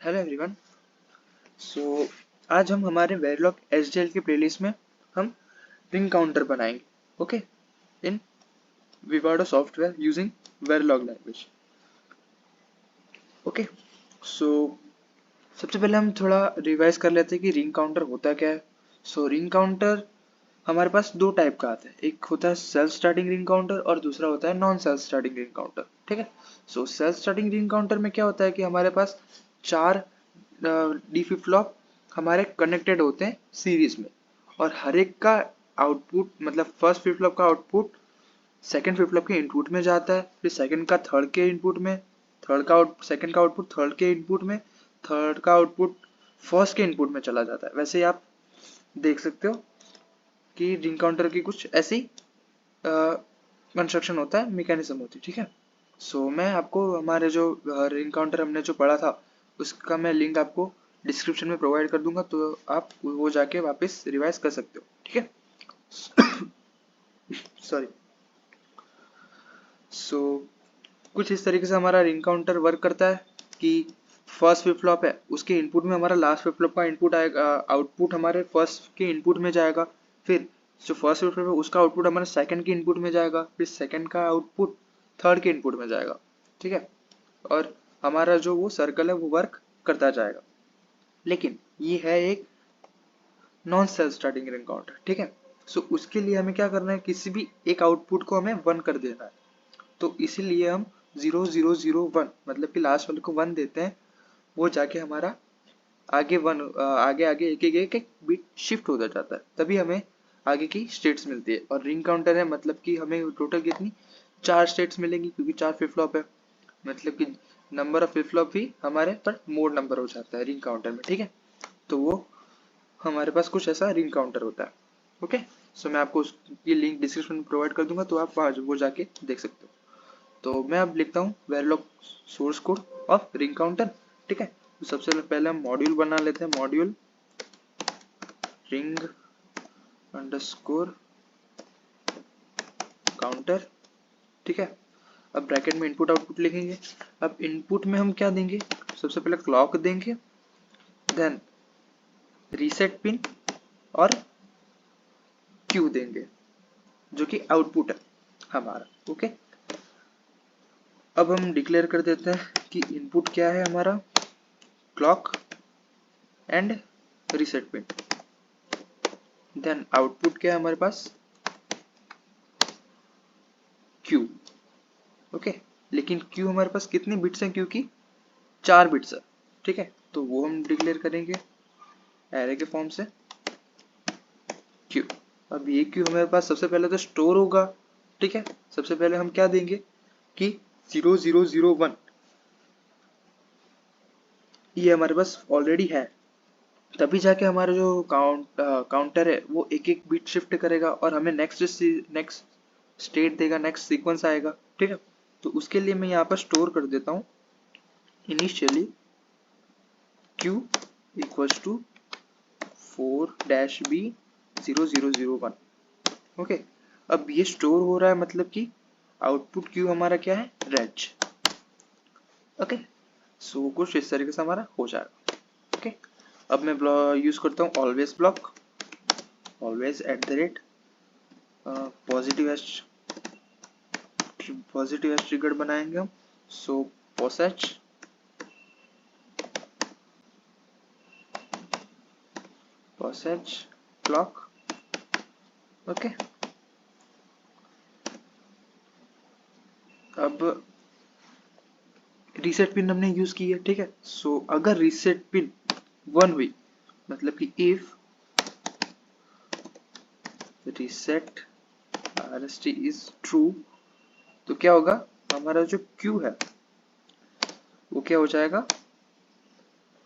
Hello everyone. सो आज हम हमारे वेरिलॉग एसडीएल की प्लेलिस्ट में हम रिंग काउंटर बनाएंगे। Okay, in Vivado software using Verilog language. Okay, so सबसे पहले हम थोड़ा रिवाइज कर लेते हैं कि रिंग काउंटर होता क्या है। रिंग काउंटर हमारे पास दो टाइप का आता है, एक होता है सेल्फ स्टार्टिंग रिंग काउंटर और दूसरा होता है non self starting ring counter. ठीक है, सेल्फ स्टार्टिंग रिंग काउंटर में क्या होता है कि हमारे पास चार डी फ्लिप फ्लॉप हमारे कनेक्टेड होते हैं सीरीज में, और हर एक का आउटपुट मतलब फर्स्ट फ्लिप फ्लॉप का आउटपुट सेकंड फ्लिप फ्लॉप के इनपुट में जाता है, फिर सेकंड का थर्ड के इनपुट में, सेकंड का आउटपुट थर्ड के इनपुट में, थर्ड का आउटपुट फर्स्ट के इनपुट में चला जाता है। वैसे ही आप देख सकते हो कि रिंग काउंटर की कुछ ऐसी कंस्ट्रक्शन होता है, मैकेनिज्म होती है। ठीक है, मैं आपको हमारे जो रिंग काउंटर हमने जो पढ़ा था उसका मैं लिंक आपको डिस्क्रिप्शन में प्रोवाइड कर दूंगा, तो आप वो जाके वापस रिवाइज कर सकते हो। ठीक है, सॉरी। कुछ इस तरीके से हमारा रिंग काउंटर वर्क करता है कि फर्स्ट फ्लिप फ्लॉप है, उसके इनपुट में हमारा लास्ट फ्लिप फ्लॉप का इनपुट आएगा, आउटपुट हमारे फर्स्ट के इनपुट में जाएगा, फिर जो फर्स्ट फ्लिप फ्लॉप है उसका आउटपुट हमारे सेकंड के इनपुट में जाएगा, फिर सेकंड का आउटपुट थर्ड के इनपुट में जाएगा। ठीक है, और हमारा जो वो सर्कल है वो वर्क करता जाएगा। लेकिन ये है एक non self starting ring counter. ठीक है, उसके लिए हमें क्या करना है, किसी भी एक आउटपुट को हमें 1 कर देना है। तो इसीलिए हम 0001 मतलब कि लास्ट वाले को 1 देते हैं, वो जाके हमारा आगे आगे आगे एक बिट शिफ्ट होता जाता है, तभी हमें आगे की स्टेट्स मिलती है। और रिंग काउंटर है मतलब कि हमें टोटल कितनी 4 स्टेट्स मिलेंगी, क्योंकि 4 फ्लिप फ्लॉप है, मतलब कि नंबर ऑफ फ्लिप फ्लॉप भी हमारे पर मोड नंबर हो जाता है रिंग काउंटर में। ठीक है, तो वो हमारे पास कुछ ऐसा रिंग काउंटर होता है। ओके, मैं आपको उसकी लिंक डिस्क्रिप्शन में प्रोवाइड कर दूंगा, तो आप वो जाके देख सकते हो। तो मैं अब लिखता हूँ Verilog source code of ring counter. ठीक है, तो सबसे पहले हम मॉड्यूल बना लेते हैं, मॉड्यूल रिंग अंडरस्कोर काउंटर। ठीक है, अब ब्रैकेट में इनपुट आउटपुट लिखेंगे। अब इनपुट में हम क्या देंगे, सबसे पहले क्लॉक देंगे, देन रीसेट पिन और क्यू देंगे, जो कि आउटपुट है हमारा। ओके, अब हम डिक्लेयर कर देते हैं कि इनपुट क्या है हमारा, clock and reset pin, then output क्या है हमारे पास, क्यू। ओके, लेकिन क्यू हमारे पास कितने बिट्स हैं, क्योंकि 4 बिट्स है। ठीक है, तो वो हम डिक्लेयर करेंगे एरे के फॉर्म से क्यू। अब ये क्यू हमारे पास सबसे पहले तो स्टोर होगा। ठीक है, सबसे पहले हम क्या देंगे कि 0001 ये हमारे पास ऑलरेडी है, तभी जाके हमारा जो काउंटर है वो एक एक बिट शिफ्ट करेगा और हमें नेक्स्ट स्टेट देगा, नेक्स्ट सीक्वेंस आएगा। ठीक है, तो उसके लिए मैं यहाँ पर स्टोर कर देता हूँ initially q equals to 4-b0001। Okay, अब ये स्टोर हो रहा है मतलब कि आउटपुट q हमारा क्या है, रेज। ओके, कुछ इस तरीके से हमारा हो जाएगा। ओके, अब मैं यूज करता हूँ always block, always at the rate positive H trigger बनाएंगे हम। पोसेच क्लॉक। ओके, अब रीसेट पिन हमने यूज की है। ठीक है, अगर रीसेट पिन 1 हुई मतलब कि if reset RST is true, तो क्या होगा, हमारा जो क्यू है वो क्या हो जाएगा,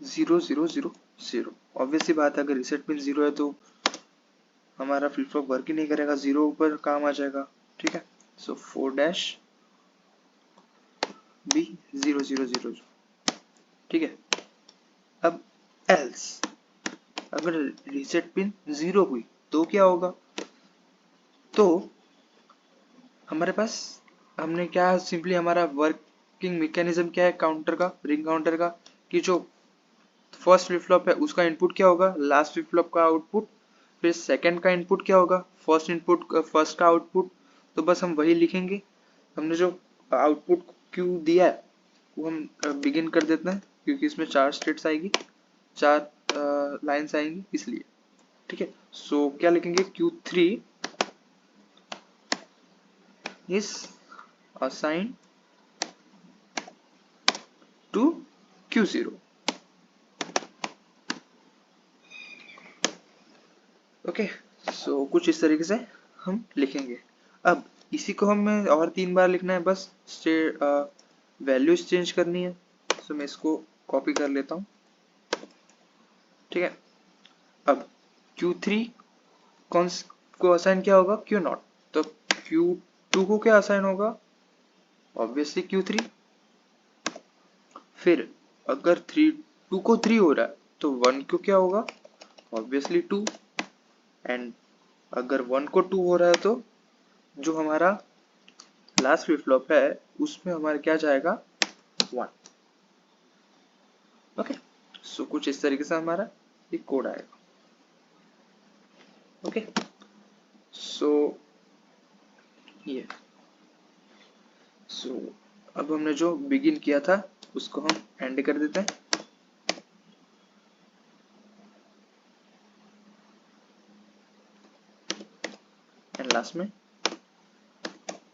0000। ऑब्वियसली बात है, अगर रीसेट पिन 0 है तो हमारा फ्लिप फ्लॉप वर्क ही नहीं करेगा, 0 ऊपर काम आ जाएगा। ठीक है, 4-B0000। ठीक है, अब एल्स अगर रीसेट पिन 0 हुई तो क्या होगा, तो हमारे पास हमने क्या सिंपली हमारा वर्किंग मैकेनिज्म क्या है काउंटर का, रिंग काउंटर का, कि जो फर्स्ट फ्लिप फ्लॉप है उसका इनपुट क्या होगा, लास्ट फ्लिप फ्लॉप का आउटपुट। फिर सेकंड का इनपुट क्या होगा, फर्स्ट का आउटपुट। तो बस हम वही लिखेंगे। हमने जो आउटपुट क्यू दिया है वो हम बिगिन कर देते हैं, क्योंकि इसमें 4 स्टेट्स आएगी, 4 लाइन्स आएंगी इसलिए। ठीक है, सो क्या लिखेंगे, Q3 is assigned to Q0। Okay, so कुछ इस तरीके से हम लिखेंगे। अब इसी को हमें और 3 बार लिखना है, बस वैल्यूज चेंज करनी है। सो मैं इसको कॉपी कर लेता हूँ। ठीक है, अब Q3 कौन को असाइन क्या होगा, Q0। तो Q2 को क्या असाइन होगा, ऑब्वियसली Q3। फिर अगर 2 को 3 हो रहा है तो 1 को क्या होगा, ऑब्वियसली 2। एंड अगर 1 को 2 हो रहा है तो जो हमारा लास्ट फ्लिप फ्लॉप है उसमें हमारा क्या जाएगा, 1। ओके, सो कुछ इस तरीके से हमारा एक कोड आएगा। ओके, सो ये अब हमने जो बिगिन किया था उसको हम एंड कर देते हैं। एंड लास्ट में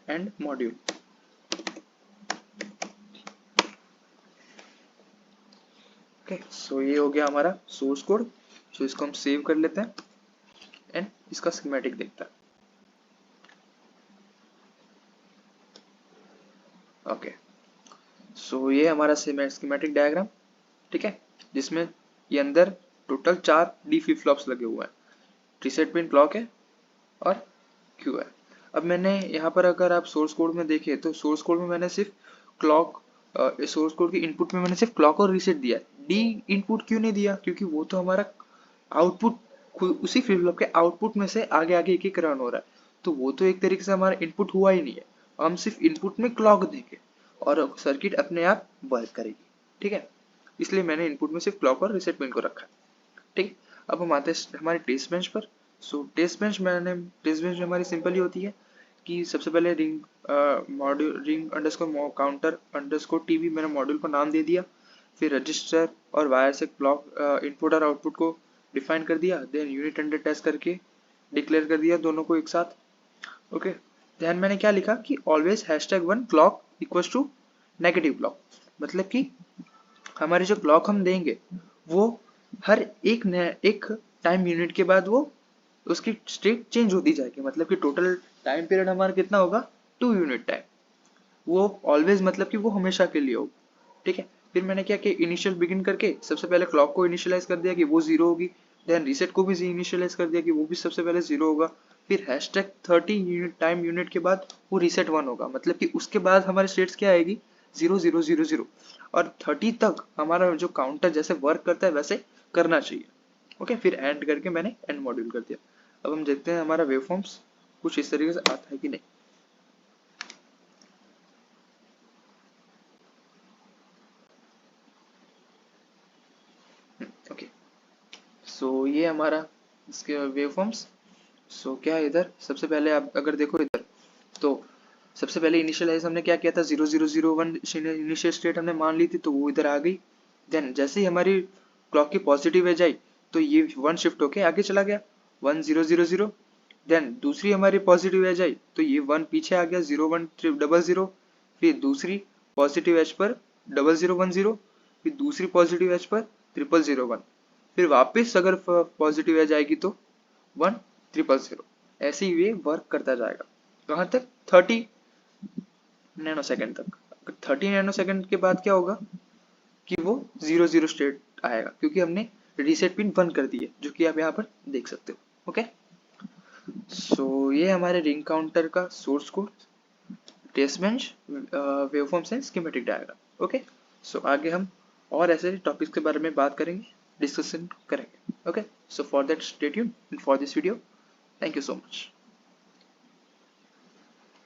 एंड मॉड्यूल। ओके, सो ये हो गया हमारा सोर्स कोड। सो इसको हम सेव कर लेते हैं एंड इसका स्कीमेटिक देखते हैं। ओके, सो ये हमारा स्कीमेटिक डायग्राम। ठीक है, जिसमें ये अंदर टोटल 4 डी फ्लिप फ्लॉप्स लगे हुए हैं, रीसेट पिन, क्लॉक है और क्यू है। अब मैंने यहाँ पर अगर आप सोर्स कोड में देखें तो सोर्स कोड में मैंने सिर्फ क्लॉक, सोर्स कोड की इनपुट में मैंने सिर्फ क्लॉक और रीसेट दिया है। डी इनपुट क्यों नहीं दिया, क्योंकि वो तो हमारा आउटपुट उसी फ्लिप फ्लॉप के आउटपुट में से आगे आगे एक एक रन हो रहा है, तो वो तो एक तरीके से हमारा इनपुट हुआ ही नहीं है। हम सिर्फ इनपुट में क्लॉक देंगे और सर्किट अपने आप वर्क करेगी। ठीक है, इसलिए मैंने इनपुट में सिर्फ क्लॉक और रीसेट पिन को रखा है। ठीक, अब हम आते हैं हमारे टेस्ट बेंच पर। टेस्ट बेंच हमारी सिंपल ही होती है कि सबसे पहले ring underscore counter underscore TV मैंने मॉड्यूल को नाम दे दिया। फिर रजिस्टर और वायर से क्लॉक इनपुट और आउटपुट को डिफाइन कर दिया। देन यूनिट अंडर टेस्ट करके डिक्लेयर कर दिया दोनों को एक साथ। ओके, देन मैंने क्या लिखा कि always #1 clock equals to negative clock, मतलब कि हमारे जो क्लॉक हम देंगे वो हर एक टाइम यूनिट के बाद वो उसकी स्टेट चेंज होती जाएगी, मतलब कि टोटल टाइम पीरियड हमारा कितना होगा, 2 यूनिट टाइम। वो ऑलवेज मतलब कि वो हमेशा के लिए होगा। ठीक है, फिर मैंने क्या किया, इनिशियल बिगिन करके सबसे पहले क्लॉक को इनिशियलाइज कर दिया कि वो 0 होगी। देन रीसेट को भी इनिशियलाइज कर दिया कि वो भी सबसे पहले 0 होगा। फिर #30 यूनिट के बाद वो रीसेट 1 होगा, मतलब कि उसके बाद हमारे स्टेट्स क्या आएगी, 0 0 0 0 और 30 तक हमारा जो काउंटर जैसे वर्क करता है वैसे करना चाहिए। ओके, फिर एंड करके मैंने एंड मॉड्यूल कर दिया। अब हम देखते हैं हमारा वेवफॉर्म्स कुछ इस तरीके से आता है कि नहीं। ओके, सो ये हमारा इसके वेवफॉर्म्स। सो क्या है इधर, सबसे पहले आप अगर देखो इधर तो सबसे पहले इनिशियलाइज हमने क्या किया था, 0 0 0 1 इनिशियल स्टेट हमने मान ली थी, तो वो इधर आ गई। देन जैसे ही हमारी क्लॉक की पॉजिटिव एज आई तो ये 1 शिफ्ट होके आगे चला गया, 1 0 0 0। देन दूसरी हमारी पॉजिटिव एज आई तो ये 1 पीछे आ गया, 0 1 0 0। फिर दूसरी पॉजिटिव एज पर 0 0 1 0। फिर दूसरी पॉजिटिव एज पर 0 0 1। फिर वापस अगर पॉजिटिव एज आएगी तो 1 0 0। ऐसे ही ये वर्क करता जाएगा, कहाँ तक, 30 नैनो सेकेंड तक। 30 नैनो सेकेंड के बाद क्या होगा कि वो 0 0 स्टेट आएगा, क्योंकि हमने रीसेट पिन 1 कर दी है, जो कि आप यहाँ पर देख सकते हो। ओके, सो ये हमारे रिंग काउंटर का source code, test bench, waveforms and schematic diagram. Okay, so आगे हम और ऐसे टॉपिक्स के बारे में बात करेंगे, डिस्कशन करेंगे। Okay, so for that stay tuned for this video. Thank you so much.